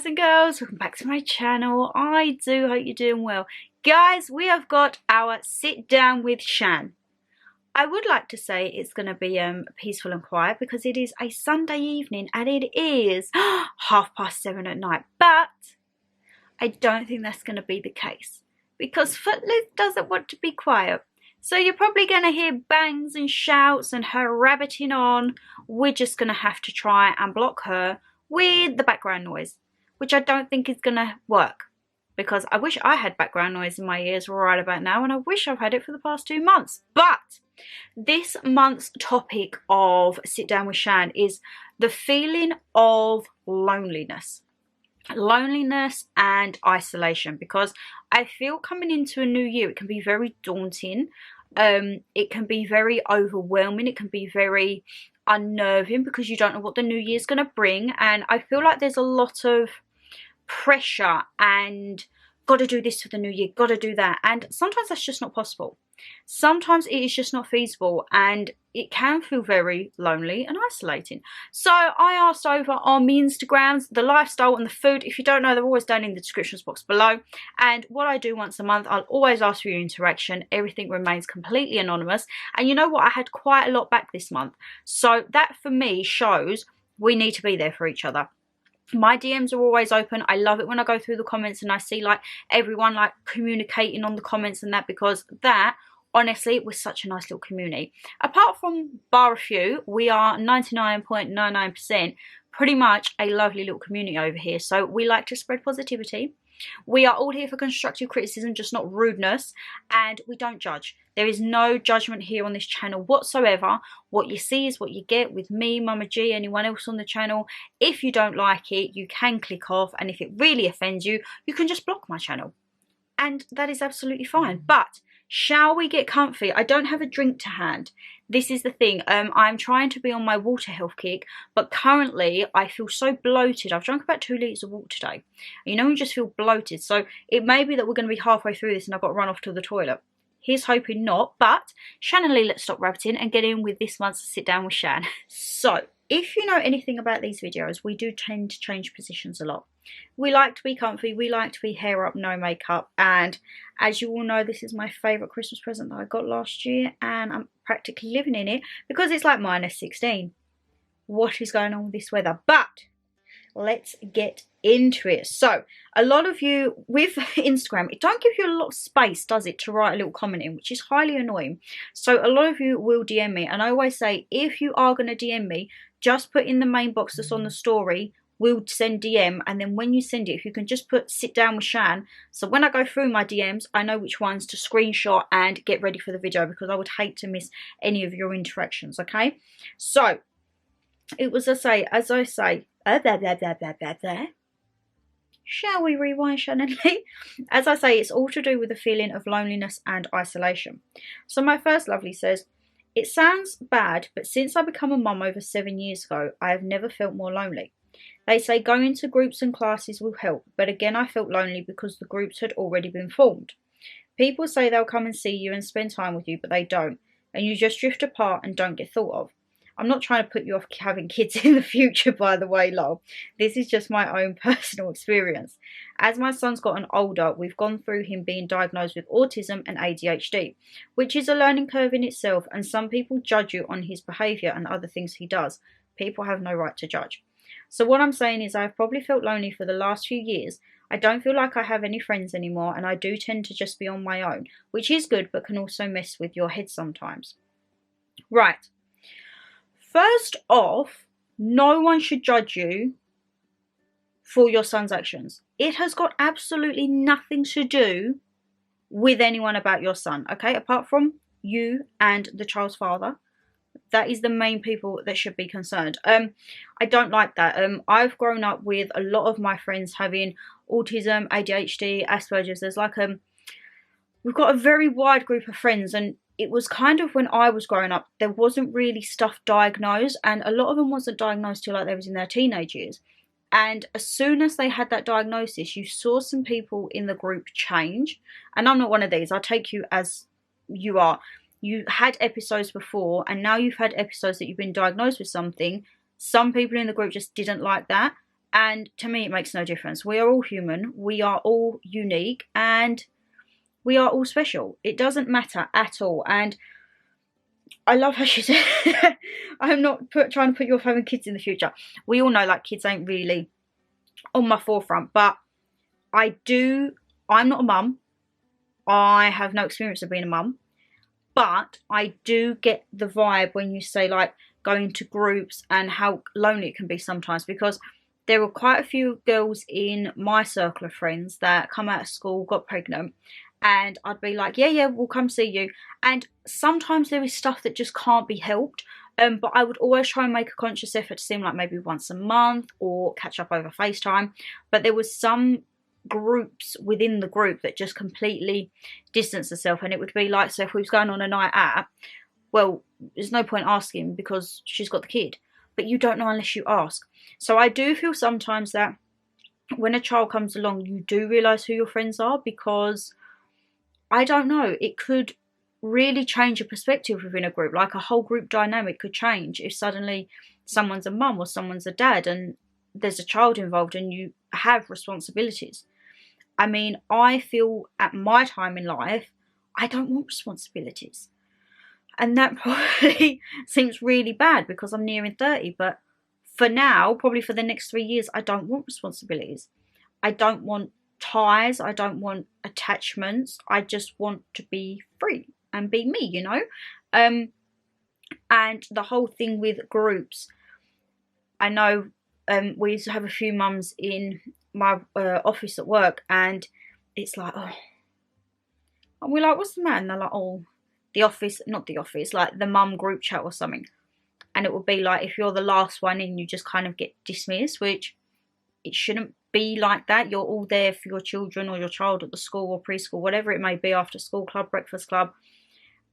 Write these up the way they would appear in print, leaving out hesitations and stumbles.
guys and girls, welcome back to my channel. I do hope you're doing well. Guys, we have got our sit down with Shan. I would like to say it's going to be peaceful and quiet because it is a Sunday evening and it is 7:30 at night. But I don't think that's going to be the case because Footloose doesn't want to be quiet. So you're probably going to hear bangs and shouts and her rabbiting on. We're just going to have to try and block her with the background noise, which I don't think is going to work because I wish I had background noise in my ears right about now, and I wish I've had it for the past 2 months. But this month's topic of Sit Down with Shan is the feeling of loneliness and isolation, because I feel coming into a new year it can be very daunting. It can be very overwhelming. It can be very unnerving because you don't know what the new year's going to bring, and I feel like there's a lot of pressure and got to do this for the new year, got to do that, and sometimes that's just not possible. Sometimes it is just not feasible and it can feel very lonely and isolating. So I asked over on my Instagrams the lifestyle and the food. If you don't know, they're always down in the descriptions box below. And what I do once a month, I'll always ask for your interaction. Everything remains completely anonymous. And you know what? I had quite a lot back this month. So that for me shows we need to be there for each other. My DMs are always open. I love it when I go through the comments and I see like everyone like communicating on the comments and that, because that honestly was such a nice little community. Apart from bar a few, we are 99.99% pretty much a lovely little community over here. So we like to spread positivity. We are all here for constructive criticism, just not rudeness, and we don't judge. There is no judgment here on this channel whatsoever. What you see is what you get with me, Mama G, anyone else on the channel. If you don't like it, you can click off, and if it really offends you, you can just block my channel. And that is absolutely fine. But shall we get comfy? I don't have a drink to hand. This is the thing. I'm trying to be on my water health kick, but currently I feel so bloated. I've drunk about 2 litres of water today. You know, you just feel bloated. So it may be that we're going to be halfway through this and I've got to run off to the toilet. Here's hoping not. But Shan and Lee, let's stop rabbiting and get in with this month's Sit Down with Shan. So if you know anything about these videos, we do tend to change positions a lot. We like to be comfy, we like to be hair up, no makeup, and as you all know, this is my favourite Christmas present that I got last year, and I'm practically living in it because it's like -16. What is going on with this weather? But let's get into it. So a lot of you with Instagram, it don't give you a lot of space, does it, to write a little comment in, which is highly annoying. So a lot of you will DM me, and I always say, if you are going to DM me, just put in the main box that's on the story. We'll send DM, and then when you send it, if you can just put Sit Down with Shan, so when I go through my DMs, I know which ones to screenshot and get ready for the video, because I would hate to miss any of your interactions, okay? So it was as I say, shall we rewind, Shan and Lee? As I say, it's all to do with the feeling of loneliness and isolation. So my first lovely says, it sounds bad, but since I became a mum over 7 years ago, I have never felt more lonely. They say going to groups and classes will help, but again I felt lonely because the groups had already been formed. People say they'll come and see you and spend time with you, but they don't, and you just drift apart and don't get thought of. I'm not trying to put you off having kids in the future, by the way, lol. This is just my own personal experience. As my son's gotten older, we've gone through him being diagnosed with autism and ADHD, which is a learning curve in itself, and some people judge you on his behaviour and other things he does. People have no right to judge. So what I'm saying is I've probably felt lonely for the last few years. I don't feel like I have any friends anymore, and I do tend to just be on my own, which is good but can also mess with your head sometimes. Right. First off, no one should judge you for your son's actions. It has got absolutely nothing to do with anyone about your son, okay? Apart from you and the child's father. That is the main people that should be concerned. I don't like that. I've grown up with a lot of my friends having autism, ADHD, Asperger's. There's like we've got a very wide group of friends, and it was kind of when I was growing up, there wasn't really stuff diagnosed, and a lot of them wasn't diagnosed till like they was in their teenage years. And as soon as they had that diagnosis, you saw some people in the group change. And I'm not one of these. I take you as you are. You had episodes before, and now you've had episodes that you've been diagnosed with something. Some people in the group just didn't like that, And to me, it makes no difference. We are all human. We are all unique. And we are all special. It doesn't matter at all. And I love how she said, I'm not trying to put you off having kids in the future. We all know, like, kids ain't really on my forefront. But I'm not a mum. I have no experience of being a mum. But I do get the vibe when you say, like, going to groups and how lonely it can be sometimes, because there were quite a few girls in my circle of friends that come out of school, got pregnant, and I'd be like, yeah, we'll come see you. And sometimes there is stuff that just can't be helped, but I would always try and make a conscious effort to see them, like, maybe once a month or catch up over FaceTime. But there was some groups within the group that just completely distanced themselves, and it would be like, so if we was going on a night out, well, there's no point asking because she's got the kid, but you don't know unless you ask. So I do feel sometimes that when a child comes along, you do realise who your friends are, because I don't know, it could really change your perspective within a group. Like, a whole group dynamic could change if suddenly someone's a mum or someone's a dad and there's a child involved and you have responsibilities. I mean, I feel at my time in life, I don't want responsibilities. And that probably seems really bad because I'm nearing 30. But for now, probably for the next 3 years, I don't want responsibilities. I don't want ties. I don't want attachments. I just want to be free and be me, you know. And the whole thing with groups, I know we used to have a few mums in my office at work, and it's like, oh, and we're like, what's the matter? And they're like, oh, not the office, like the mum group chat or something. And it would be like, if you're the last one in, you just kind of get dismissed, which it shouldn't be like that. You're all there for your children or your child at the school or preschool, whatever it may be, after school club, breakfast club.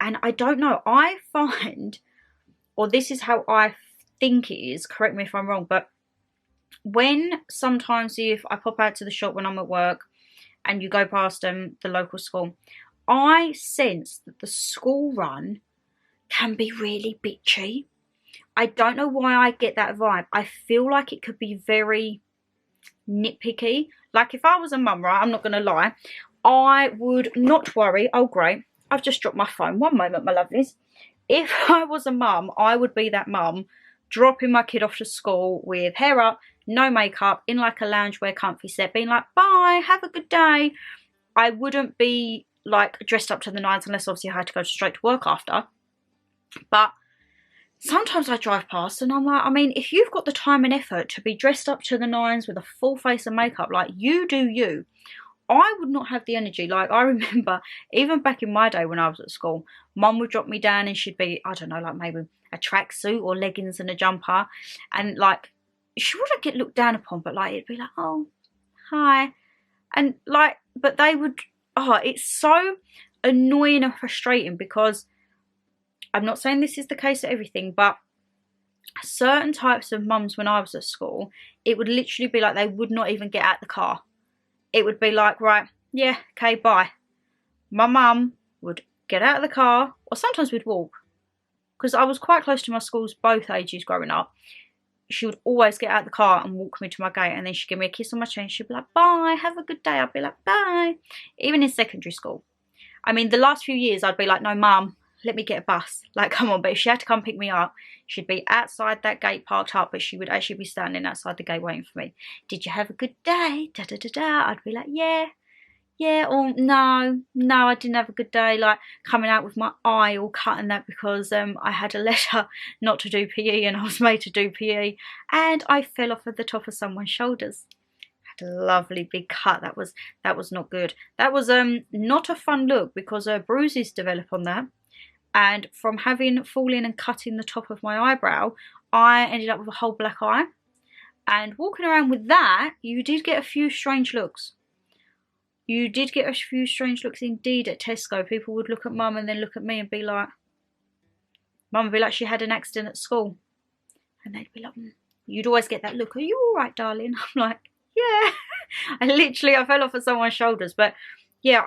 And I don't know, I find, or this is how I think it is, correct me if I'm wrong, but when sometimes if I pop out to the shop when I'm at work and you go past the local school, I sense that the school run can be really bitchy. I don't know why I get that vibe. I feel like it could be very nitpicky. Like, if I was a mum, right, I'm not going to lie, I would not worry. Oh, great. I've just dropped my phone. One moment, my lovelies. If I was a mum, I would be that mum dropping my kid off to school with hair up, no makeup, in like a loungewear comfy set, being like, bye, have a good day. I wouldn't be like dressed up to the nines unless obviously I had to go straight to work after. But sometimes I drive past and I'm like, I mean, if you've got the time and effort to be dressed up to the nines with a full face of makeup, like, you do you. I would not have the energy. Like, I remember even back in my day when I was at school, mum would drop me down and she'd be, I don't know, like maybe a tracksuit or leggings and a jumper, and like, she wouldn't get looked down upon, but like, it'd be like, oh, hi. And like, but they would, oh, it's so annoying and frustrating, because I'm not saying this is the case at everything, but certain types of mums when I was at school, it would literally be like they would not even get out the car. It would be like, right, yeah, okay, bye. My mum would get out of the car, or sometimes we'd walk, because I was quite close to my schools both ages growing up. She would always get out of the car and walk me to my gate, and then she'd give me a kiss on my chin. She'd be like, bye, have a good day. I'd be like, bye. Even in secondary school. I mean, the last few years, I'd be like, no, mum, let me get a bus. Like, come on. But if she had to come pick me up, she'd be outside that gate parked up, but she would actually be standing outside the gate waiting for me. Did you have a good day? Da da da da. I'd be like, yeah, or no, I didn't have a good day. Like, coming out with my eye all cut and that, because I had a letter not to do PE and I was made to do PE, and I fell off at the top of someone's shoulders. Had a lovely big cut. That was not good. That was not a fun look, because bruises develop on that. And from having fallen and cutting the top of my eyebrow, I ended up with a whole black eye. And walking around with that, you did get a few strange looks. You did get a few strange looks indeed at Tesco. People would look at mum and then look at me and be like, mum would be like, she had an accident at school. And they'd be like, you'd always get that look, are you all right, darling? I'm like, yeah. I fell off at someone's shoulders. But yeah,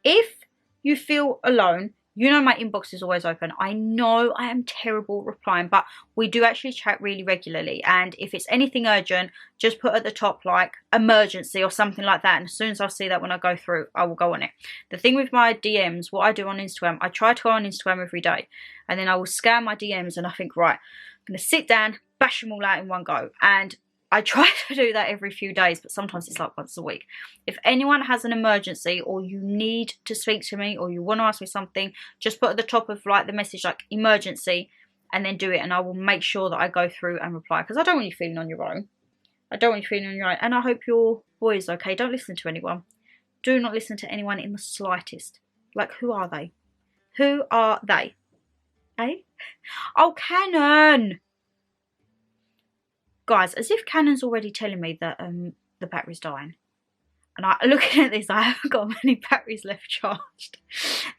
if you feel alone, You know my inbox is always open. I know I am terrible at replying, but we do actually chat really regularly. And if it's anything urgent, just put at the top like emergency or something like that. And as soon as I see that when I go through, I will go on it. The thing with my DMs, what I do on Instagram, I try to go on Instagram every day. And then I will scan my DMs and I think, right, I'm going to sit down, bash them all out in one go. And I try to do that every few days, but sometimes it's like once a week. If anyone has an emergency or you need to speak to me or you want to ask me something, just put at the top of like the message like emergency and then do it, and I will make sure that I go through and reply, because I don't want you feeling on your own. I don't want you feeling on your own. And I hope your boy is okay. Don't listen to anyone. Do not listen to anyone in the slightest. Like, who are they? Who are they? Eh? Oh, Canon! Guys, as if Canon's already telling me that the battery's dying. And looking at this, I haven't got many batteries left charged.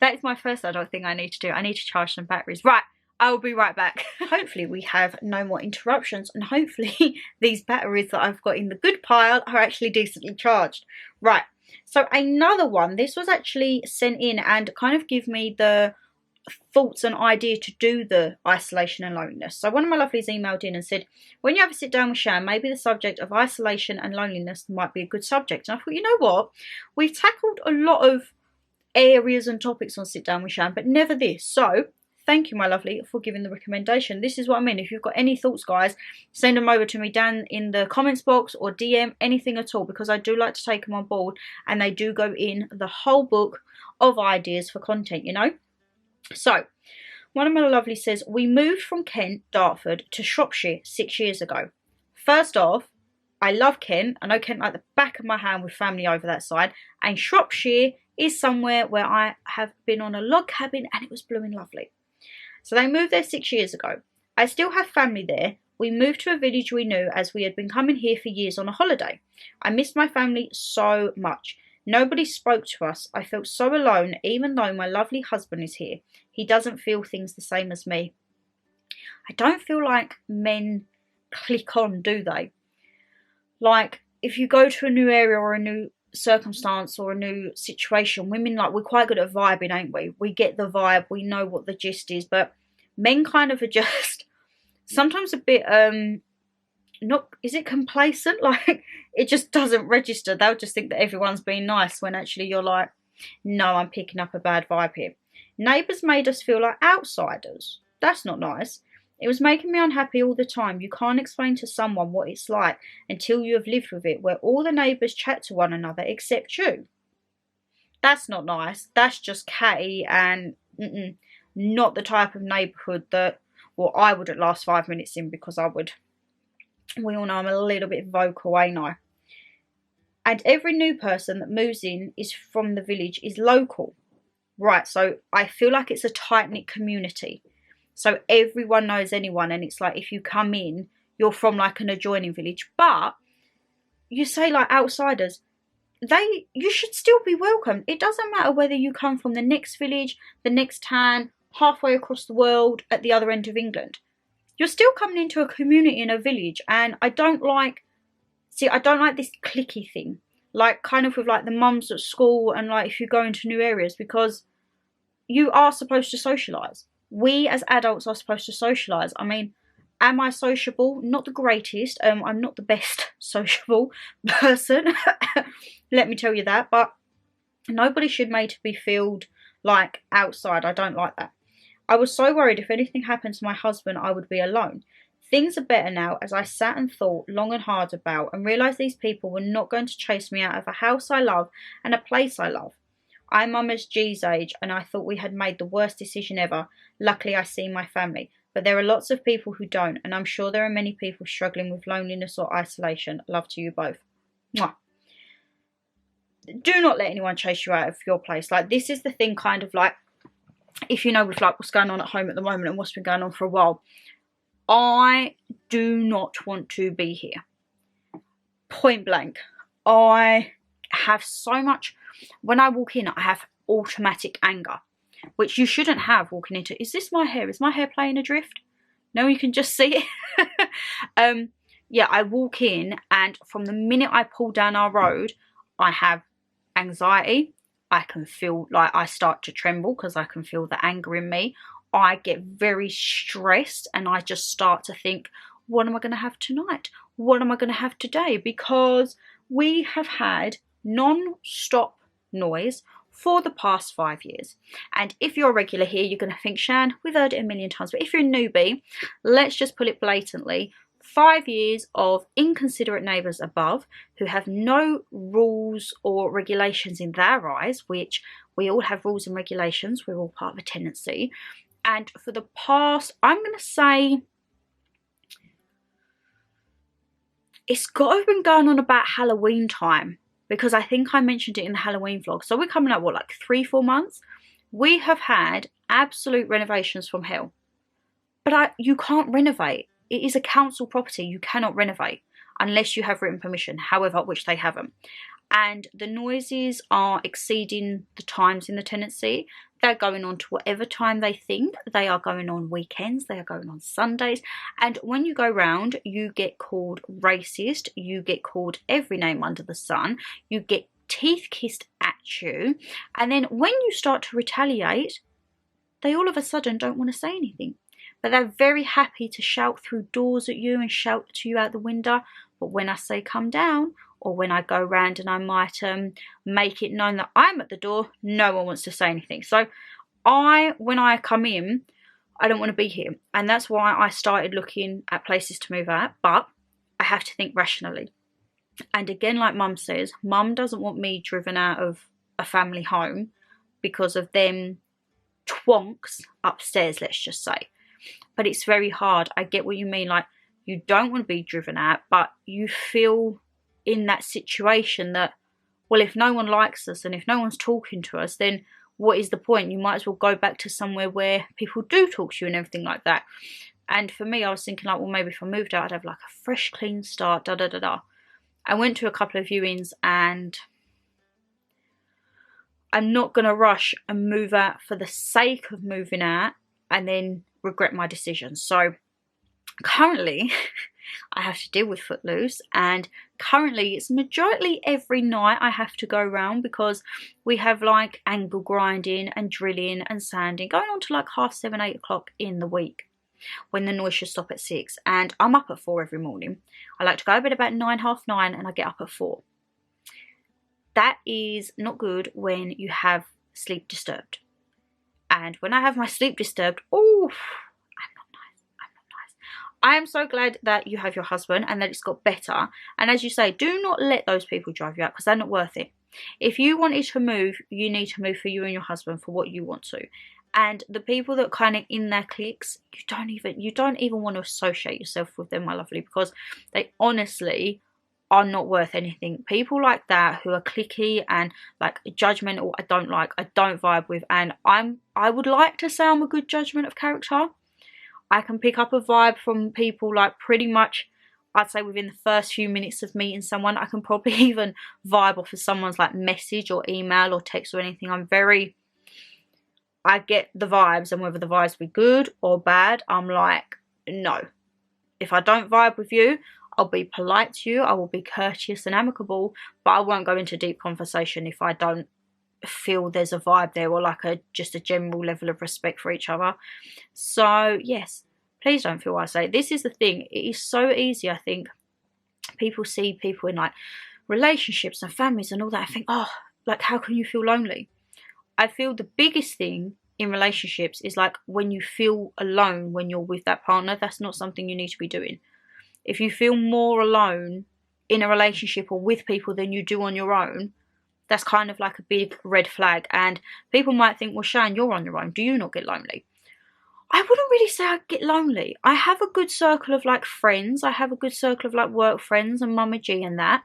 That is my first adult thing I need to do. I need to charge some batteries. Right, I will be right back. Hopefully we have no more interruptions, and hopefully these batteries that I've got in the good pile are actually decently charged. Right, so another one. This was actually sent in and kind of give me the thoughts and idea to do the isolation and loneliness. So one of my lovelies emailed in and said, when you have a sit down with Shan, maybe the subject of isolation and loneliness might be a good subject. And I thought, you know what, we've tackled a lot of areas and topics on sit down with Shan, but never this. So thank you, my lovely, for giving the recommendation. This is what I mean. If you've got any thoughts, guys, send them over to me down in the comments box or DM, anything at all, because I do like to take them on board, and they do go in the whole book of ideas for content, you know. So, one of my lovely says, we moved from Kent, Dartford to Shropshire 6 years ago. First off, I love Kent. I know Kent like the back of my hand with family over that side. And Shropshire is somewhere where I have been on a log cabin and it was blooming lovely. So they moved there 6 years ago. I still have family there. We moved to a village we knew as we had been coming here for years on a holiday. I missed my family so much. Nobody spoke to us. I felt so alone, even though my lovely husband is here. He doesn't feel things the same as me. I don't feel like men click on, do they? Like, if you go to a new area or a new circumstance or a new situation, women, like, we're quite good at vibing, ain't we? We get the vibe, we know what the gist is, but men kind of are just sometimes a bit, not, is it complacent? Like, it just doesn't register. They'll just think that everyone's being nice when actually you're like, no, I'm picking up a bad vibe here. Neighbours made us feel like outsiders. That's not nice. It was making me unhappy all the time. You can't explain to someone what it's like until you have lived with it, where all the neighbours chat to one another except you. That's not nice. That's just catty and not the type of neighbourhood that, well, I wouldn't last 5 minutes in, because I would. We all know I'm a little bit vocal, ain't I? And every new person that moves in is from the village, is local. Right, so I feel like it's a tight-knit community. So everyone knows anyone, and it's like if you come in, you're from like an adjoining village. But you say like outsiders, you should still be welcome. It doesn't matter whether you come from the next village, the next town, halfway across the world, at the other end of England. You're still coming into a community in a village, and I don't like this cliquey thing. Like, kind of with like the mums at school, and like if you go into new areas, because you are supposed to socialise. We as adults are supposed to socialise. I mean, am I sociable? Not the greatest. I'm not the best sociable person. Let me tell you that. But nobody should make to be feel like outside. I don't like that. I was so worried if anything happened to my husband, I would be alone. Things are better now, as I sat and thought long and hard about, and realised these people were not going to chase me out of a house I love and a place I love. I'm Mama's G's age, and I thought we had made the worst decision ever. Luckily, I see my family. But there are lots of people who don't, and I'm sure there are many people struggling with loneliness or isolation. Love to you both. Mwah. Do not let anyone chase you out of your place. Like, this is the thing, kind of like, if you know with like what's going on at home at the moment and what's been going on for a while, I do not want to be here. Point blank. I have so much, when I walk in, I have automatic anger, which you shouldn't have walking into. Is this my hair? Is my hair playing adrift? No, you can just see it. Yeah, I walk in, and from the minute I pull down our road, I have anxiety, I can feel like I start to tremble because I can feel the anger in me. I get very stressed and I just start to think, what am I going to have tonight? What am I going to have today? Because we have had non-stop noise for the past 5 years. And if you're a regular here, you're going to think, Shan, we've heard it a million times. But if you're a newbie, let's just put it blatantly. 5 years of inconsiderate neighbours above who have no rules or regulations in their eyes, which we all have rules and regulations. We're all part of a tenancy. And for the past, I'm going to say, it's got to have been going on about Halloween time, because I think I mentioned it in the Halloween vlog. So we're coming up, what, like 3-4 months? We have had absolute renovations from hell. But you can't renovate. It is a council property. You cannot renovate unless you have written permission, however, which they haven't. And the noises are exceeding the times in the tenancy. They're going on to whatever time they think. They are going on weekends. They are going on Sundays. And when you go round, you get called racist. You get called every name under the sun. You get teeth kissed at you. And then when you start to retaliate, they all of a sudden don't want to say anything. But they're very happy to shout through doors at you and shout to you out the window. But when I say come down, or when I go round and I might make it known that I'm at the door, no one wants to say anything. So when I come in, I don't want to be here. And that's why I started looking at places to move out. But I have to think rationally. And again, like Mum says, Mum doesn't want me driven out of a family home because of them twonks upstairs, let's just say. But it's very hard. I get what you mean. Like, you don't want to be driven out, but you feel in that situation that, well, if no one likes us and if no one's talking to us, then what is the point? You might as well go back to somewhere where people do talk to you and everything like that. And for me, I was thinking like, well, maybe if I moved out, I'd have like a fresh, clean start, I went to a couple of viewings and I'm not going to rush and move out for the sake of moving out and then regret my decision. So currently I have to deal with Footloose, and currently it's majority every night I have to go around because we have like angle grinding and drilling and sanding going on to like 7:30, 8 o'clock in the week when the noise should stop at 6, and I'm up at 4 every morning. I like to go to bed about 9, half 9, and I get up at 4. That is not good when you have sleep disturbed. And when I have my sleep disturbed, oh, I'm not nice. I am so glad that you have your husband and that it's got better. And as you say, do not let those people drive you out because they're not worth it. If you wanted to move, you need to move for you and your husband for what you want to. And the people that kind of in their cliques, you don't even want to associate yourself with them, my lovely, because they honestly are not worth anything. People like that who are cliquey and like judgmental, I don't vibe with. And I would like to say I'm a good judgment of character. I can pick up a vibe from people like pretty much, I'd say within the first few minutes of meeting someone. I can probably even vibe off of someone's like message or email or text or anything. I get the vibes, and whether the vibes be good or bad, I'm like, no. If I don't vibe with you, I'll be polite to you, I will be courteous and amicable, but I won't go into deep conversation if I don't feel there's a vibe there or like just a general level of respect for each other. So yes, please don't feel what I say. This is the thing, it is so easy. I think people see people in like relationships and families and all that, I think, oh, like how can you feel lonely? I feel the biggest thing in relationships is like when you feel alone when you're with that partner, that's not something you need to be doing. If you feel more alone in a relationship or with people than you do on your own, that's kind of like a big red flag. And people might think, well, Shan, you're on your own. Do you not get lonely? I wouldn't really say I get lonely. I have a good circle of like friends. I have a good circle of like work friends and Mama G and that.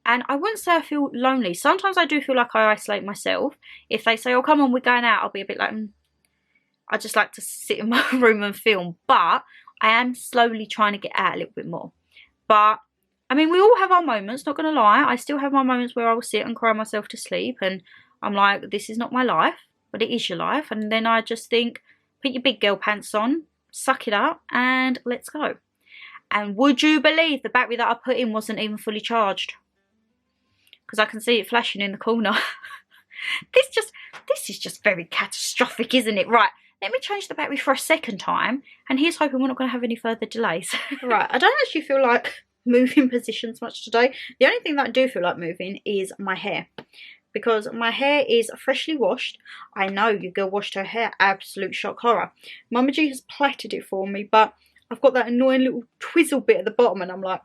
And I wouldn't say I feel lonely. Sometimes I do feel like I isolate myself. If they say, oh, come on, we're going out, I'll be a bit like, I just like to sit in my room and film. But I am slowly trying to get out a little bit more. But, I mean, we all have our moments, not going to lie. I still have my moments where I will sit and cry myself to sleep. And I'm like, this is not my life, but it is your life. And then I just think, put your big girl pants on, suck it up, and let's go. And would you believe the battery that I put in wasn't even fully charged? Because I can see it flashing in the corner. This is just very catastrophic, isn't it? Right, let me change the battery for a second time, and here's hoping we're not going to have any further delays. Right, I don't actually feel like moving positions much today. The only thing that I do feel like moving is my hair, because my hair is freshly washed. I know your girl washed her hair, absolute shock horror. Mama G has plaited it for me, but I've got that annoying little twizzle bit at the bottom, and I'm like,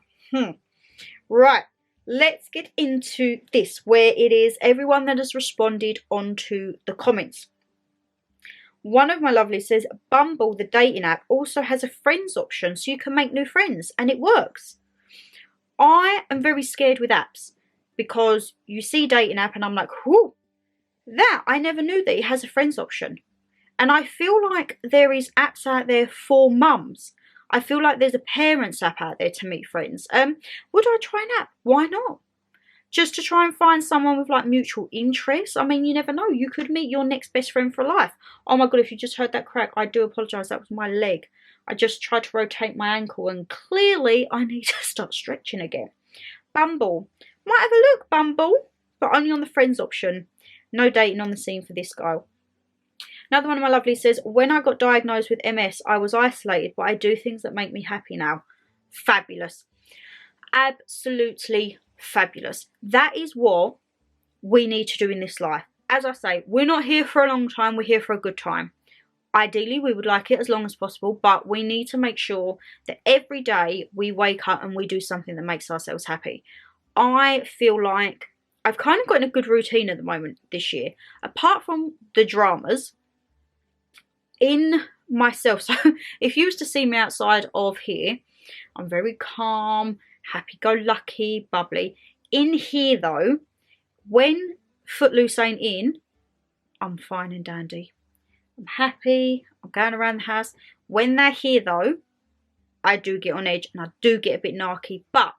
Right, let's get into this, where it is everyone that has responded onto the comments. One of my lovelies says, Bumble, the dating app, also has a friends option so you can make new friends, and it works. I am very scared with apps, because you see dating app and I'm like, whoo, that, I never knew that it has a friends option. And I feel like there is apps out there for mums. I feel like there's a parents app out there to meet friends. Would I try an app? Why not? Just to try and find someone with like mutual interests. I mean, you never know. You could meet your next best friend for life. Oh my God, if you just heard that crack, I do apologise. That was my leg. I just tried to rotate my ankle and clearly I need to start stretching again. Bumble. Might have a look, Bumble, but only on the friends option. No dating on the scene for this girl. Another one of my lovelies says, when I got diagnosed with MS, I was isolated, but I do things that make me happy now. Fabulous. Absolutely fabulous. That is what we need to do in this life. As I say, we're not here for a long time, we're here for a good time. Ideally, we would like it as long as possible, but we need to make sure that every day we wake up and we do something that makes ourselves happy. I feel like I've kind of got in a good routine at the moment this year. Apart from the dramas, in myself, so if you was to see me outside of here, I'm very calm, happy-go-lucky, bubbly. In here though, when Footloose ain't in, I'm fine and dandy. I'm happy, I'm going around the house. When they're here though, I do get on edge and I do get a bit narky, but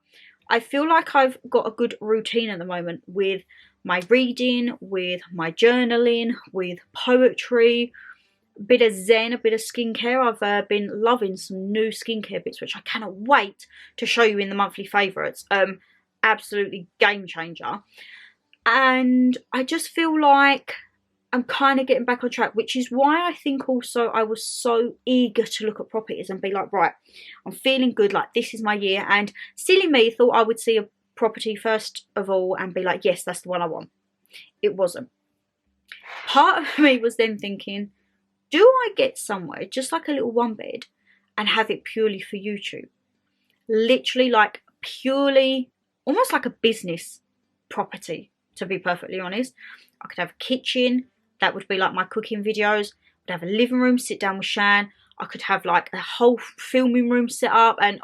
I feel like I've got a good routine at the moment with my reading, with my journaling, with poetry, a bit of zen, a bit of skincare. I've been loving some new skincare bits, which I cannot wait to show you in the monthly favourites. Absolutely game changer. And I just feel like I'm kind of getting back on track, which is why I think also I was so eager to look at properties and be like, right, I'm feeling good, like this is my year. And silly me thought I would see a property first of all and be like, yes, that's the one I want. It wasn't. Part of me was then thinking, do I get somewhere just like a little one bed and have it purely for YouTube? Literally like purely, almost like a business property, to be perfectly honest. I could have a kitchen, that would be like my cooking videos. I'd have a living room, sit down with Shan. I could have like a whole filming room set up, and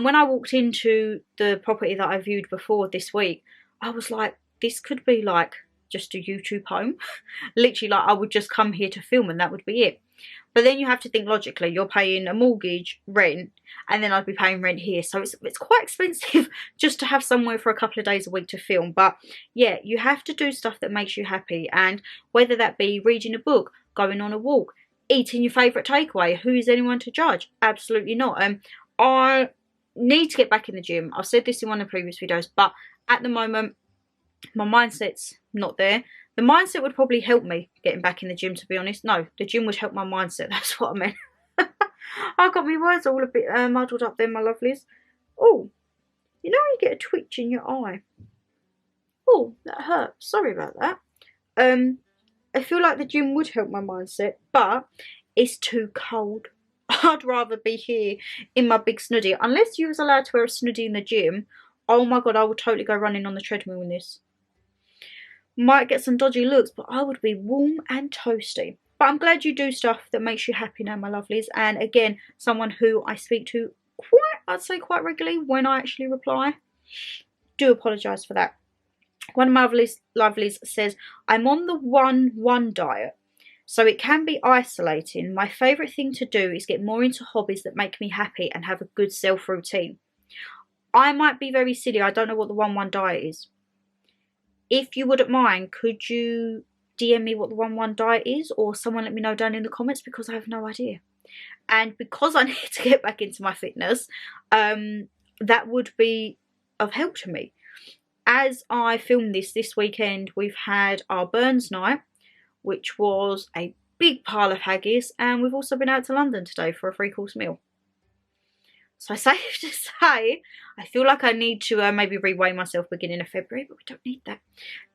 when I walked into the property that I viewed before this week, I was like, this could be like just a YouTube home. Literally, like I would just come here to film and that would be it. But then you have to think logically. You're paying a mortgage, rent, and then I'd be paying rent here. So it's quite expensive just to have somewhere for a couple of days a week to film. But yeah, you have to do stuff that makes you happy. And whether that be reading a book, going on a walk, eating your favourite takeaway, who is anyone to judge? Absolutely not. I need to get back in the gym. I've said this in one of the previous videos, but at the moment, my mindset's not there. The mindset would probably help me getting back in the gym, to be honest. No, the gym would help my mindset. That's what I meant. I got my words all a bit muddled up there, my lovelies. Oh, you know when you get a twitch in your eye? Oh, that hurt. Sorry about that. I feel like the gym would help my mindset, but it's too cold. I'd rather be here in my big snuddy. Unless you was allowed to wear a snuddy in the gym, oh my God, I would totally go running on the treadmill in this. Might get some dodgy looks, but I would be warm and toasty. But I'm glad you do stuff that makes you happy now, my lovelies. And again, someone who I speak to I'd say quite regularly when I actually reply. Do apologise for that. One of my lovelies says, I'm on the 1-1 diet, so it can be isolating. My favourite thing to do is get more into hobbies that make me happy and have a good self-routine. I might be very silly. I don't know what the 1-1 diet is. If you wouldn't mind, could you DM me what the 1-1 diet is, or someone let me know down in the comments, because I have no idea. And because I need to get back into my fitness, that would be of help to me. as I filmed this weekend, we've had our Burns night, which was a big pile of haggis, and we've also been out to London today for a 3-course meal. So safe to say, I feel like I need to maybe reweigh myself beginning of February, but we don't need that.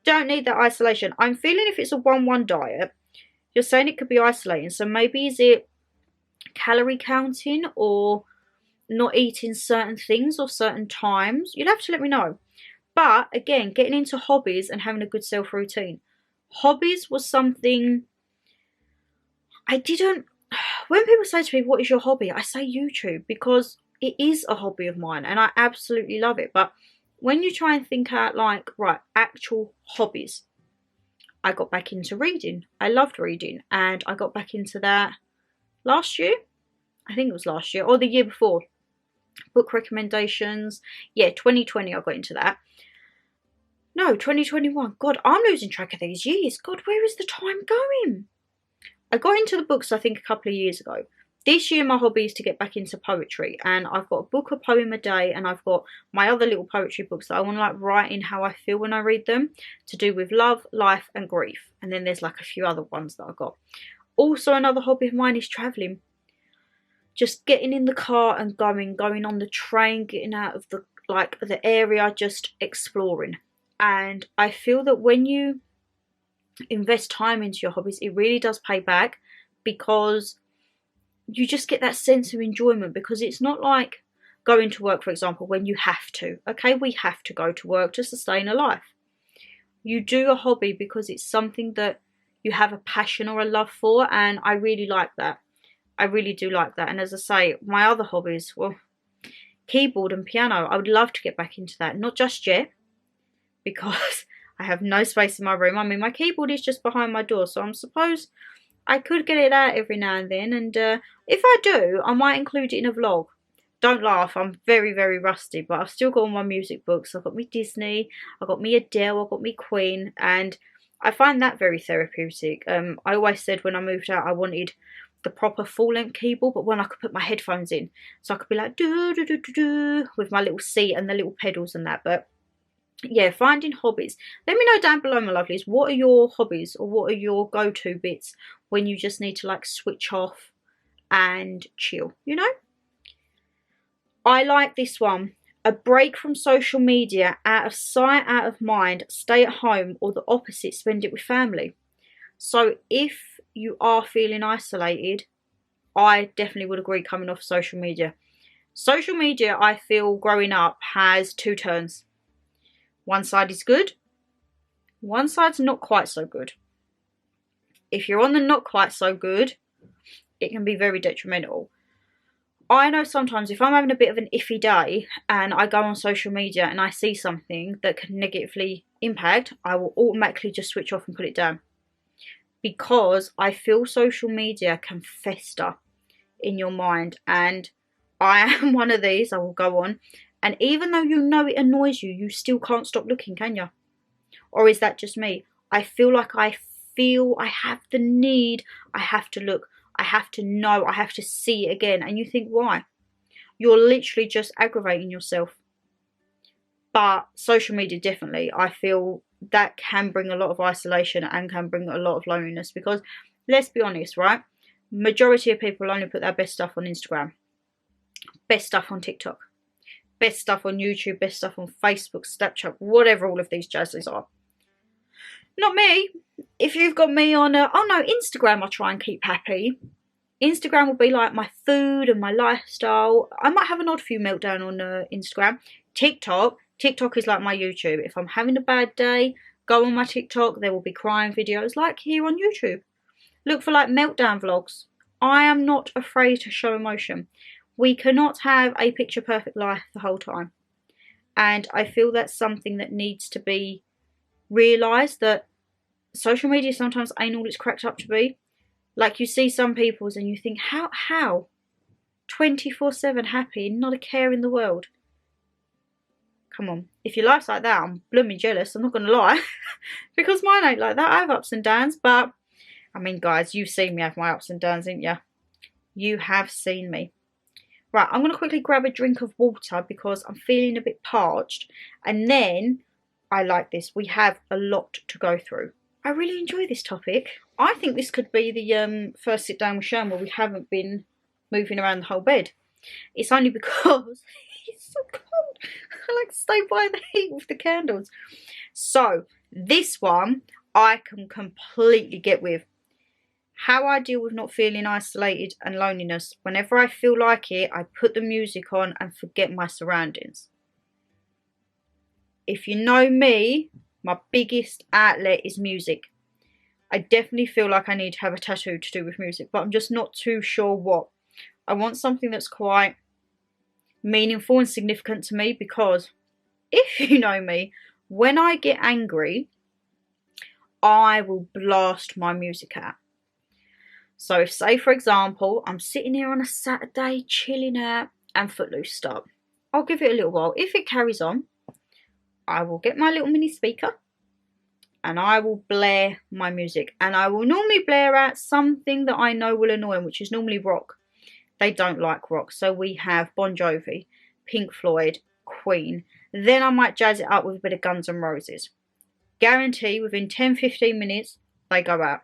Don't need that isolation. I'm feeling if it's a 1-1 diet, you're saying it could be isolating. So maybe is it calorie counting or not eating certain things or certain times? You'll have to let me know. But again, getting into hobbies and having a good self routine. Hobbies was something I didn't. When people say to me, what is your hobby? I say YouTube, because it is a hobby of mine and I absolutely love it. But when you try and think out like, right, actual hobbies, I got back into reading. I loved reading, and I got back into that last year. I think it was last year or the year before. Book recommendations. Yeah, 2020 I got into that. No, 2021. God, I'm losing track of these years. God, where is the time going? I got into the books, I think, a couple of years ago. This year my hobby is to get back into poetry, and I've got a book, a poem a day, and I've got my other little poetry books that I want to like write in how I feel when I read them, to do with love, life and grief. And then there's like a few other ones that I've got. Also, another hobby of mine is travelling. Just getting in the car and going on the train, getting out of the area, just exploring. And I feel that when you invest time into your hobbies, it really does pay back, because you just get that sense of enjoyment. Because it's not like going to work, for example, when you have to. Okay, we have to go to work to sustain a life. You do a hobby because it's something that you have a passion or a love for, and I really like that. I really do like that. And as I say, my other hobbies, well, keyboard and piano, I would love to get back into that. Not just yet, because I have no space in my room. I mean, my keyboard is just behind my door, so I suppose I could get it out every now and then. And if I do, I might include it in a vlog. Don't laugh, I'm very, very rusty, but I've still got all my music books. I've got me Disney, I've got me Adele, I've got me Queen, and I find that very therapeutic. I always said when I moved out I wanted the proper full-length keyboard, but one I could put my headphones in, so I could be like do do do do do with my little seat and the little pedals and that. But yeah, finding hobbies. Let me know down below, my lovelies, what are your hobbies, or what are your go-to bits when you just need to like switch off and chill, you know? I like this one. A break from social media, out of sight, out of mind, stay at home, or the opposite, spend it with family. So if you are feeling isolated, I definitely would agree coming off social media. Social media, I feel, growing up has two turns. One side is good, one side's not quite so good. If you're on the not quite so good, it can be very detrimental. I know sometimes if I'm having a bit of an iffy day and I go on social media and I see something that can negatively impact, I will automatically just switch off and put it down. Because I feel social media can fester in your mind, and I am one of these. I will go on, and even though you know it annoys you, you still can't stop looking, can you? Or is that just me? I feel like I have the need, I have to look, I have to know, I have to see it again. And you think, why? You're literally just aggravating yourself. But social media, definitely, I feel that can bring a lot of isolation and can bring a lot of loneliness. Because let's be honest, right? Majority of people only put their best stuff on Instagram, best stuff on TikTok, best stuff on YouTube, best stuff on Facebook, Snapchat, whatever all of these jazzes are. Not me. If you've got me on oh no, Instagram I try and keep happy. Instagram will be like my food and my lifestyle. I might have an odd few meltdown on Instagram. TikTok is like my YouTube. If I'm having a bad day, go on my TikTok. There will be crying videos like here on YouTube. Look for like meltdown vlogs. I am not afraid to show emotion. We cannot have a picture perfect life the whole time. And I feel that's something that needs to be realised, that social media sometimes ain't all it's cracked up to be. Like you see some people's and you think, how? 24/7 happy, not a care in the world. Come on, if your life's like that, I'm blooming jealous, I'm not going to lie. Because mine ain't like that. I have ups and downs, but I mean, guys, you've seen me have my ups and downs, ain't you? You have seen me. Right, I'm going to quickly grab a drink of water because I'm feeling a bit parched. And then I like this. We have a lot to go through. I really enjoy this topic. I think this could be the first sit down with Shan where we haven't been moving around the whole bed. It's only because it's so cold. I like to stay by the heat with the candles. So this one I can completely get with. How I deal with not feeling isolated and loneliness. Whenever I feel like it, I put the music on and forget my surroundings. If you know me, my biggest outlet is music. I definitely feel like I need to have a tattoo to do with music, but I'm just not too sure what. I want something that's quite meaningful and significant to me, because if you know me, when I get angry, I will blast my music out. So if, say for example, I'm sitting here on a Saturday chilling out and Footloose start, I'll give it a little while. If it carries on, I will get my little mini speaker and I will blare my music. And I will normally blare out something that I know will annoy them, which is normally rock. They don't like rock. So we have Bon Jovi, Pink Floyd, Queen. Then I might jazz it up with a bit of Guns N' Roses. Guarantee within 10-15 minutes, they go out.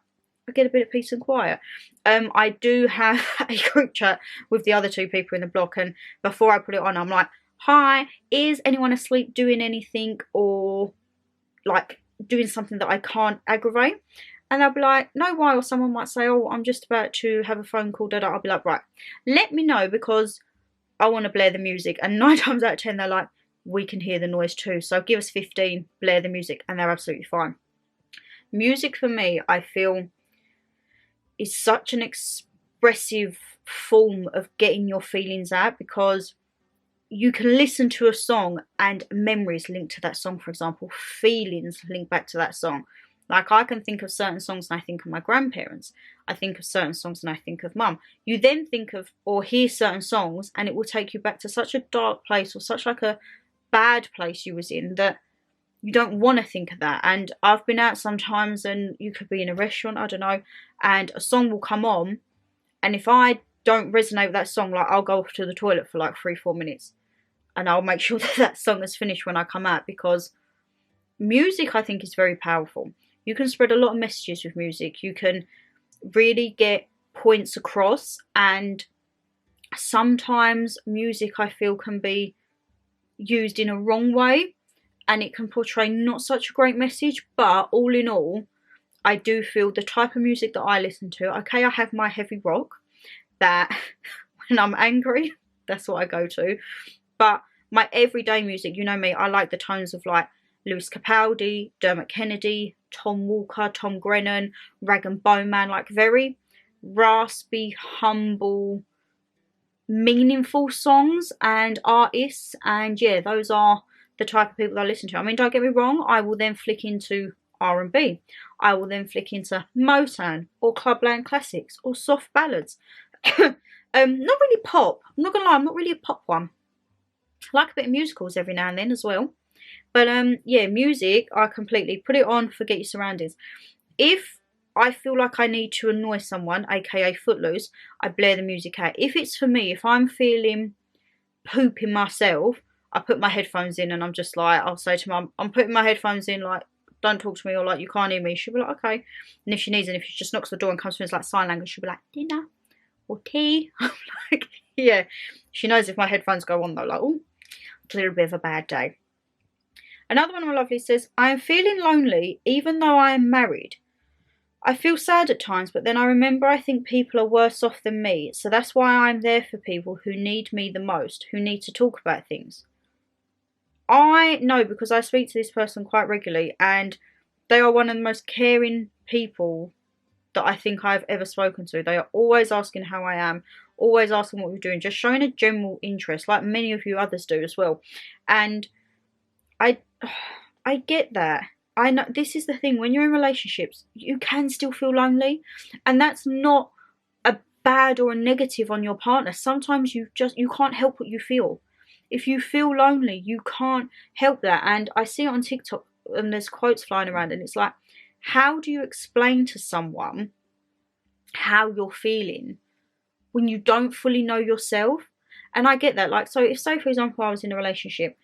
I get a bit of peace and quiet. I do have a group chat with the other two people in the block, and before I put it on, I'm like, hi, is anyone asleep doing anything or like doing something that I can't aggravate? And they'll be like, no, why? Or someone might say, oh, I'm just about to have a phone call. I'll be like, right, let me know, because I want to blare the music. And 9 times out of 10, they're like, we can hear the noise too. So give us 15, blare the music, and they're absolutely fine. Music for me, I feel, is such an expressive form of getting your feelings out, because you can listen to a song and memories linked to that song, for example, feelings linked back to that song. Like, I can think of certain songs and I think of my grandparents. I think of certain songs and I think of mum. You then think of or hear certain songs and it will take you back to such a dark place or such like a bad place you was in that you don't want to think of that. And I've been out sometimes and you could be in a restaurant, I don't know, and a song will come on, and if I don't resonate with that song, like, I'll go off to the toilet for like 3-4 minutes and I'll make sure that that song is finished when I come out, because music, I think, is very powerful. You can spread a lot of messages with music. You can really get points across, and sometimes music, I feel, can be used in a wrong way and it can portray not such a great message. But all in all, I do feel the type of music that I listen to, okay, I have my heavy rock that when I'm angry, that's what I go to. But my everyday music, you know me, I like the tones of like Lewis Capaldi, Dermot Kennedy, Tom Walker, Tom Grennan, Rag and Bone Man, like very raspy, humble, meaningful songs and artists. And yeah, those are the type of people I listen to. I mean, don't get me wrong, I will then flick into R&B. I will then flick into Motown or Clubland Classics or soft ballads. Not really pop. I'm not gonna lie, I'm not really a pop one. I like a bit of musicals every now and then as well. But yeah, music, I completely put it on, forget your surroundings. If I feel like I need to annoy someone, aka Footloose, I blare the music out. If it's for me, if I'm feeling pooping myself, I put my headphones in and I'm just like, I'll say to mum, I'm putting my headphones in, like, don't talk to me, or like, you can't hear me. She'll be like, okay. And if she needs it, if she just knocks the door and comes to me, it's like sign language, she'll be like, dinner or tea. I'm like, yeah. She knows if my headphones go on though, like, oh, it's a little bit of a bad day. Another one of my lovely says, I am feeling lonely even though I am married. I feel sad at times, but then I remember I think people are worse off than me. So that's why I'm there for people who need me the most, who need to talk about things. I know, because I speak to this person quite regularly and they are one of the most caring people that I think I've ever spoken to. They are always asking how I am, always asking what we're doing, just showing a general interest, like many of you others do as well. And I get that. I know this is the thing, when you're in relationships, you can still feel lonely, and that's not a bad or a negative on your partner. Sometimes you can't help what you feel. If you feel lonely, you can't help that. And I see it on TikTok and there's quotes flying around and it's like, how do you explain to someone how you're feeling when you don't fully know yourself? And I get that. Like, so if, say for example, I was in a relationship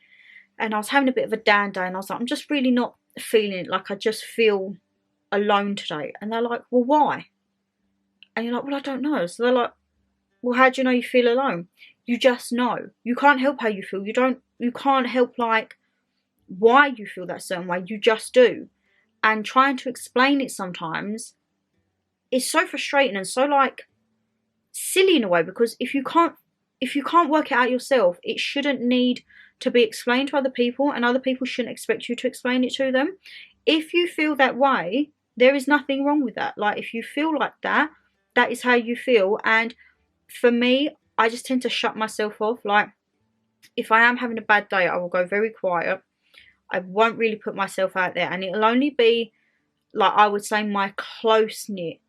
and I was having a bit of a down day, and I was like, I'm just really not feeling it. Like, I just feel alone today. And they're like, well, why? And you're like, well, I don't know. So they're like, well, how do you know you feel alone? You just know. You can't help how you feel. You can't help, like, why you feel that certain way. You just do. And trying to explain it sometimes is so frustrating and so, like, silly in a way, because if you can't work it out yourself, it shouldn't need to be explained to other people, and other people shouldn't expect you to explain it to them. If you feel that way, there is nothing wrong with that. Like, if you feel like that, that is how you feel. And for me, I just tend to shut myself off. Like, if I am having a bad day, I will go very quiet. I won't really put myself out there, and it'll only be, like, I would say my close-knit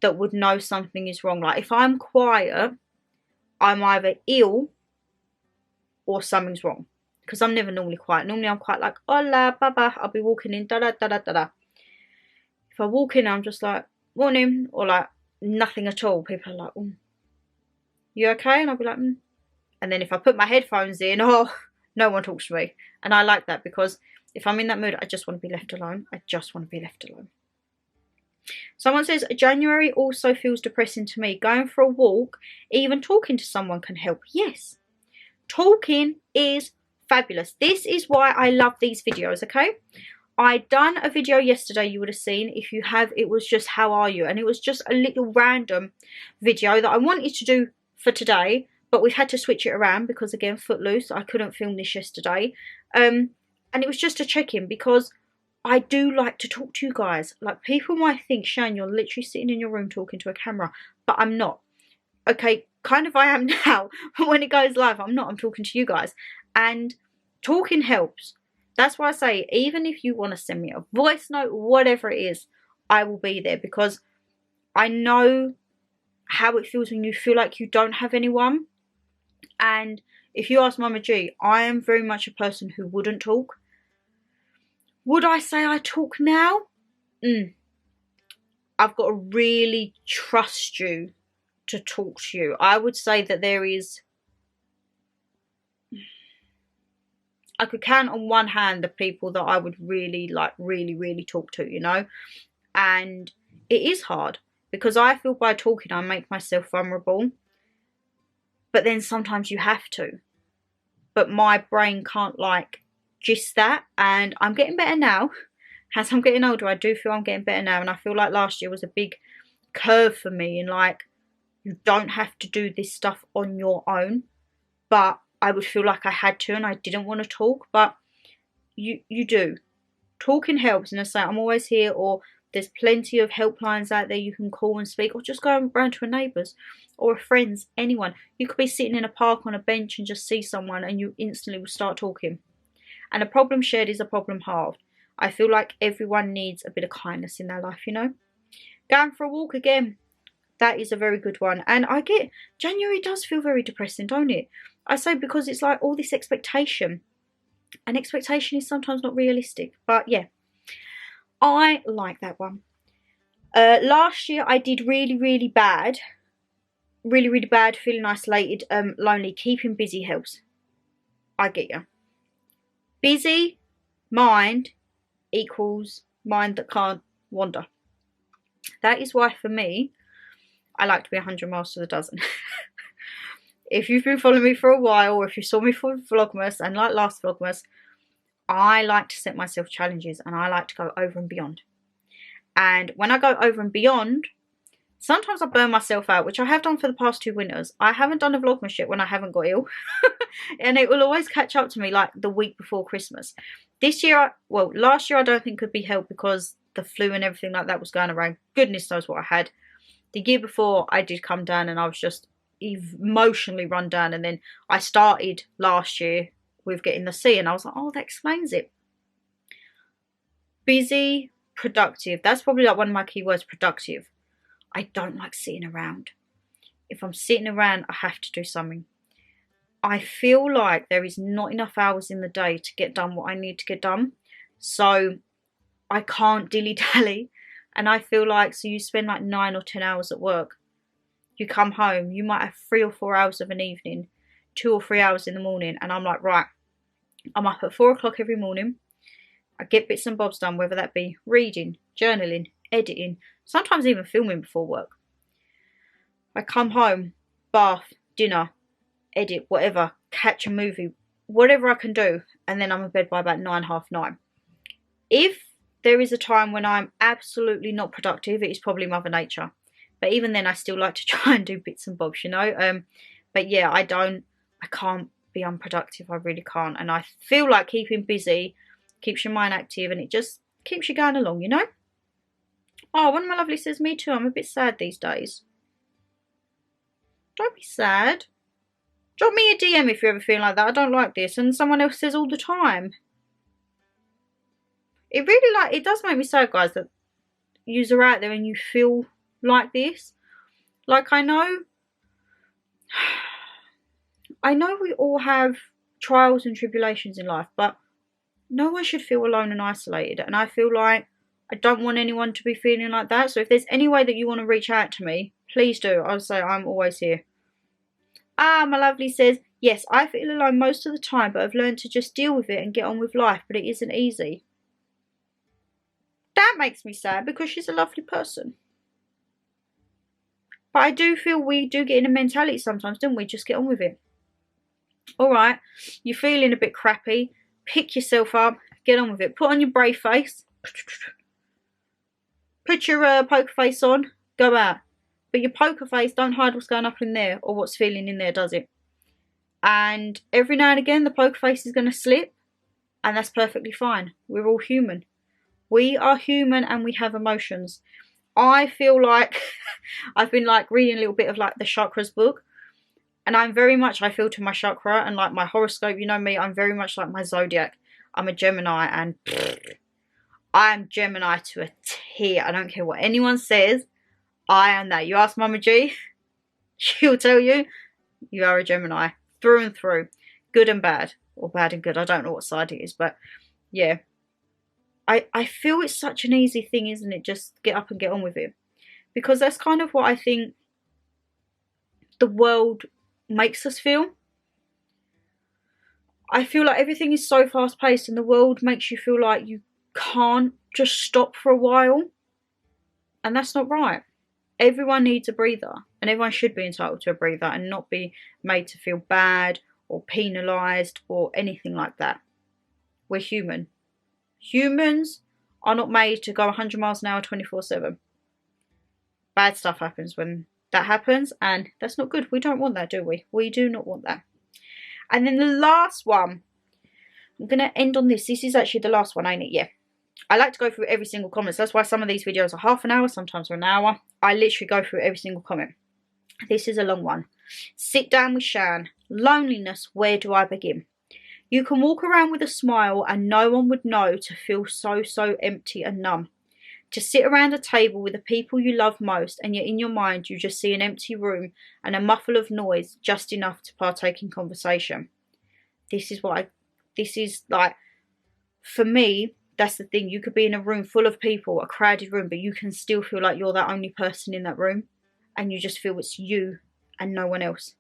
that would know something is wrong. Like, if I'm quiet, I'm either ill or something's wrong, because I'm never normally quiet. Normally I'm quite like, hola, baba. I'll be walking in, da da da da da da. If I walk in, I'm just like, morning, or like nothing at all. People are like, oh, you okay? And I'll be like, mm. And then if I put my headphones in, oh, no one talks to me. And I like that, because if I'm in that mood, I just want to be left alone. I just want to be left alone. Someone says, January also feels depressing to me. Going for a walk, even talking to someone can help. Yes, talking is fabulous. This is why I love these videos, okay? I done a video yesterday, you would have seen. If you have, it was just how are you? And it was just a little random video that I wanted to do for today, but we've had to switch it around because, again, footloose. I couldn't film this yesterday. And it was just a check-in, because I do like to talk to you guys. Like, people might think, Shan, you're literally sitting in your room talking to a camera, but I'm not. Okay, kind of I am now, but when it goes live, I'm not. I'm talking to you guys, and talking helps. That's why I say, even if you want to send me a voice note, whatever it is, I will be there, because I know how it feels when you feel like you don't have anyone. And if you ask Mama G, I am very much a person who wouldn't talk. Would I say I talk now? I've got to really trust you to talk to you. I would say that there is, I could count on one hand the people that I would really, like, really talk to, you know. And it is hard, because I feel by talking I make myself vulnerable, but then sometimes you have to. But my brain can't, like, gist that. And I'm getting better now. As I'm getting older, I do feel I'm getting better now. And I feel like last year was a big curve for me, and, like, you don't have to do this stuff on your own. But I would feel like I had to, and I didn't want to talk. But you do. Talking helps. And I say, I'm always here, or there's plenty of helplines out there you can call and speak, or just go around to a neighbour's or a friend's, anyone. You could be sitting in a park on a bench and just see someone, and you instantly will start talking. And a problem shared is a problem halved. I feel like everyone needs a bit of kindness in their life, you know. Going for a walk again, that is a very good one. And I get, January does feel very depressing, don't it? I say, because it's like all this expectation. And expectation is sometimes not realistic. But yeah, I like that one. Last year I did really bad. Really bad, feeling isolated, lonely. Keeping busy helps. I get you. Busy mind equals mind that can't wander. That is why, for me, I like to be 100 miles to the dozen. If you've been following me for a while, or if you saw me for Vlogmas, and like last Vlogmas, I like to set myself challenges, and I like to go over and beyond. And when I go over and beyond, sometimes I burn myself out, which I have done for the past 2 winters. I haven't done a Vlogmas yet when I haven't got ill. And it will always catch up to me, like, the week before Christmas. This year, well, last year I don't think could be helped, because the flu and everything like that was going around. Goodness knows what I had. The year before, I did come down, and I was just emotionally run down. And then I started last year with getting the C, and I was like, oh, that explains it. Busy, productive. That's probably like one of my key words, productive. I don't like sitting around. If I'm sitting around, I have to do something. I feel like there is not enough hours in the day to get done what I need to get done. So I can't dilly-dally. And I feel like, so you spend like 9 or 10 hours at work. You come home, you might have 3 or 4 hours of an evening, 2 or 3 hours in the morning. And I'm like, right, I'm up at 4 o'clock every morning. I get bits and bobs done, whether that be reading, journaling, editing, sometimes even filming before work. I come home, bath, dinner, edit, whatever, catch a movie, whatever I can do, and then I'm in bed by about 9, half 9. If there is a time when I'm absolutely not productive, it is probably Mother Nature. But even then, I still like to try and do bits and bobs, you know. But yeah, I can't be unproductive. I really can't. And I feel like keeping busy keeps your mind active and it just keeps you going along, you know. Oh, one of my lovely says, me too. I'm a bit sad these days. Don't be sad. Drop me a DM if you're ever feeling like that. I don't like this. And someone else says all the time. It really, it does make me sad, guys, that you're out there and you feel like this. Like, I know we all have trials and tribulations in life, but no one should feel alone and isolated. And I feel like I don't want anyone to be feeling like that. So if there's any way that you want to reach out to me, please do. I'll say I'm always here. Ah, my lovely says, yes, I feel alone most of the time, but I've learned to just deal with it and get on with life, but it isn't easy. That makes me sad because she's a lovely person. But I do feel we do get in a mentality sometimes, don't we? Just get on with it. Alright, you're feeling a bit crappy. Pick yourself up. Get on with it. Put on your brave face. Put your poker face on. Go out. But your poker face, don't hide what's going up in there or what's feeling in there, does it? And every now and again, the poker face is going to slip. And that's perfectly fine. We're all human. We are human and we have emotions. I feel like I've been reading a little bit of the chakras book. And I feel to my chakra and my horoscope, you know me, I'm very much like my zodiac. I'm a Gemini and I am Gemini to a T. I don't care what anyone says. I am that. You ask Mama G, she'll tell you, you are a Gemini. Through and through. Good and bad. Or bad and good. I don't know what side it is. But yeah. I feel it's such an easy thing, isn't it? Just get up and get on with it. Because that's kind of what I think the world makes us feel. I feel like everything is so fast paced and the world makes you feel like you can't just stop for a while. And that's not right. Everyone needs a breather. And everyone should be entitled to a breather and not be made to feel bad or penalised or anything like that. We're human. Humans are not made to go 100 miles an hour 24/7. Bad stuff happens when that happens, and that's not good. We don't want that, do we? We do not want that. And then the last one, I'm going to end on this. This is actually the last one, ain't it? Yeah. I like to go through every single comment. So that's why some of these videos are half an hour, sometimes an hour. I literally go through every single comment. This is a long one. Sit down with Shan. Loneliness, where do I begin? You can walk around with a smile and no one would know to feel so empty and numb. To sit around a table with the people you love most and yet in your mind you just see an empty room and a muffle of noise just enough to partake in conversation. This is for me, that's the thing. You could be in a room full of people, a crowded room, but you can still feel like you're the only person in that room and you just feel it's you and no one else.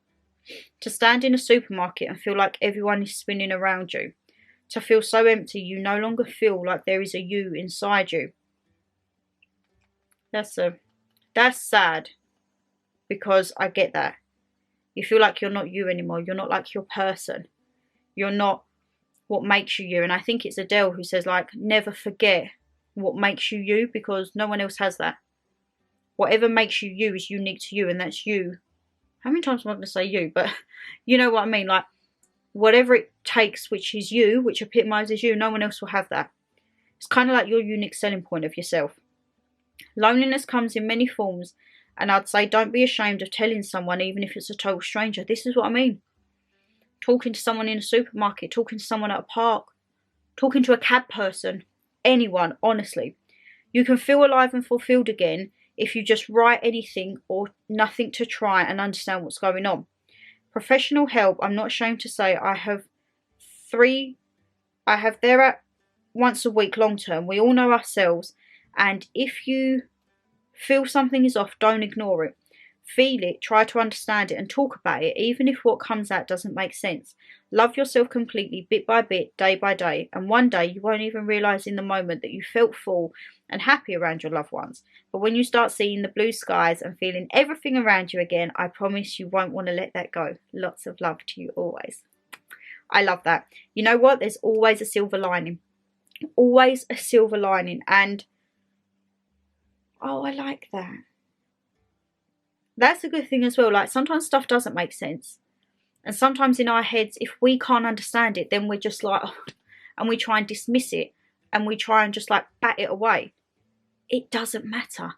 To stand in a supermarket and feel like everyone is spinning around you. To feel so empty you no longer feel like there is a you inside you. That's sad. Because I get that. You feel like you're not you anymore. You're not like your person. You're not what makes you you. And I think it's Adele who says never forget what makes you you, because no one else has that. Whatever makes you you is unique to you, and that's you. How many times am I going to say you? But you know what I mean. Whatever it takes, which is you, which epitomises you, no one else will have that. It's kind of like your unique selling point of yourself. Loneliness comes in many forms. And I'd say don't be ashamed of telling someone, even if it's a total stranger. This is what I mean. Talking to someone in a supermarket. Talking to someone at a park. Talking to a cab person. Anyone, honestly. You can feel alive and fulfilled again if you just write anything or nothing to try and understand what's going on. Professional help, I'm not ashamed to say, I have there at once a week long term. We all know ourselves, and if you feel something is off, don't ignore it. Feel it, try to understand it and talk about it, even if what comes out doesn't make sense. Love yourself completely, bit by bit, day by day, and one day you won't even realise in the moment that you felt full and happy around your loved ones. But when you start seeing the blue skies and feeling everything around you again, I promise you won't want to let that go. Lots of love to you always. I love that. You know what? There's always a silver lining. Always a silver lining. And oh, I like that. That's a good thing as well. Like, sometimes stuff doesn't make sense. And sometimes in our heads, if we can't understand it, then we're just like, oh, and we try and dismiss it. And we try and just like bat it away. It doesn't matter.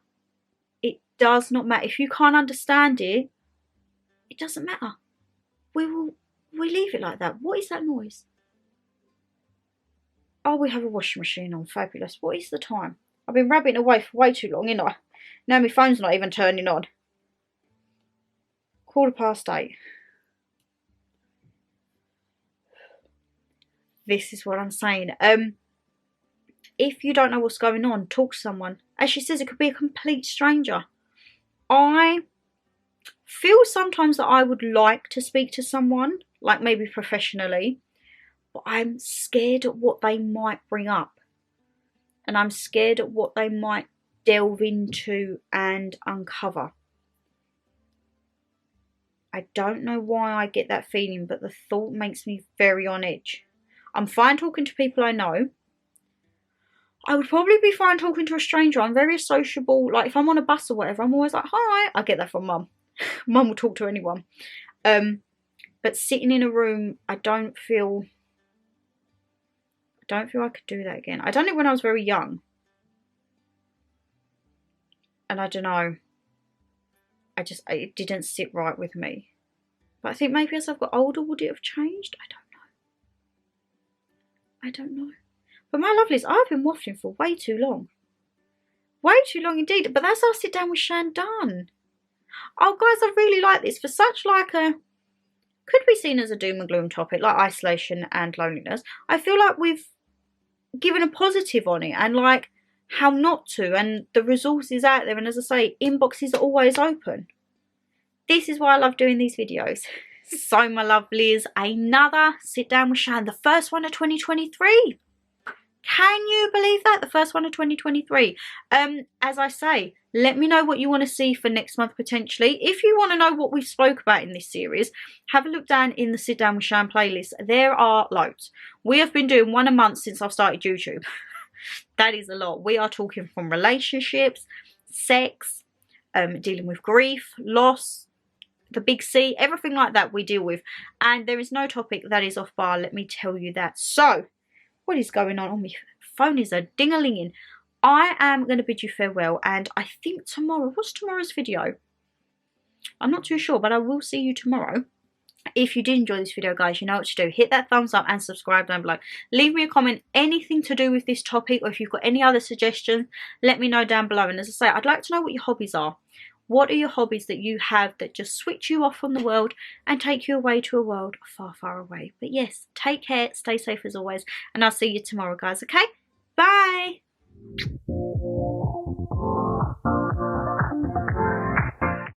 It does not matter. If you can't understand it, it doesn't matter. We leave it like that. What is that noise? Oh, we have a washing machine on. Fabulous. What is the time? I've been rabbiting away for way too long, ain't I? Now my phone's not even turning on. 8:15. This is what I'm saying. If you don't know what's going on, talk to someone. As she says, it could be a complete stranger. I feel sometimes that I would like to speak to someone, like maybe professionally, but I'm scared at what they might bring up. And I'm scared at what they might delve into and uncover. I don't know why I get that feeling, but the thought makes me very on edge. I'm fine talking to people I know. I would probably be fine talking to a stranger. I'm very sociable. Like, if I'm on a bus or whatever, I'm always like, hi. I get that from mum. Mum will talk to anyone. But sitting in a room, I don't feel I could do that again. I done it when I was very young. And I don't know. It didn't sit right with me. But I think maybe as I've got older, would it have changed? I don't know. But my lovelies, I've been waffling for way too long. Way too long indeed. But that's our sit down with Shan done. Oh, guys, I really like this. For such like a, could be seen as a doom and gloom topic, like isolation and loneliness. I feel like we've given a positive on it, and like how not to, and the resources out there. And as I say, inboxes are always open. This is why I love doing these videos. So, my lovelies, another sit down with Shan, the first one of 2023. Can you believe that? The first one of 2023. As I say, let me know what you want to see for next month potentially. If you want to know what we've spoke about in this series, have a look down in the Sit Down with Shan playlist. There are loads. We have been doing one a month since I've started YouTube. That is a lot. We are talking from relationships, sex, dealing with grief, loss, the big C, everything like that we deal with. And there is no topic that is off bar, let me tell you that. So, what is going on? Oh, my phone is a ding-a-linging. I am going to bid you farewell, and I think tomorrow, what's tomorrow's video? I'm not too sure, but I will see you tomorrow. If you did enjoy this video, guys, you know what to do. Hit that thumbs up and subscribe down below. Leave me a comment, anything to do with this topic, or if you've got any other suggestions, let me know down below. And as I say, I'd like to know what your hobbies are. What are your hobbies that you have that just switch you off from the world and take you away to a world far, far away? But yes, take care, stay safe as always, and I'll see you tomorrow, guys, okay? Bye!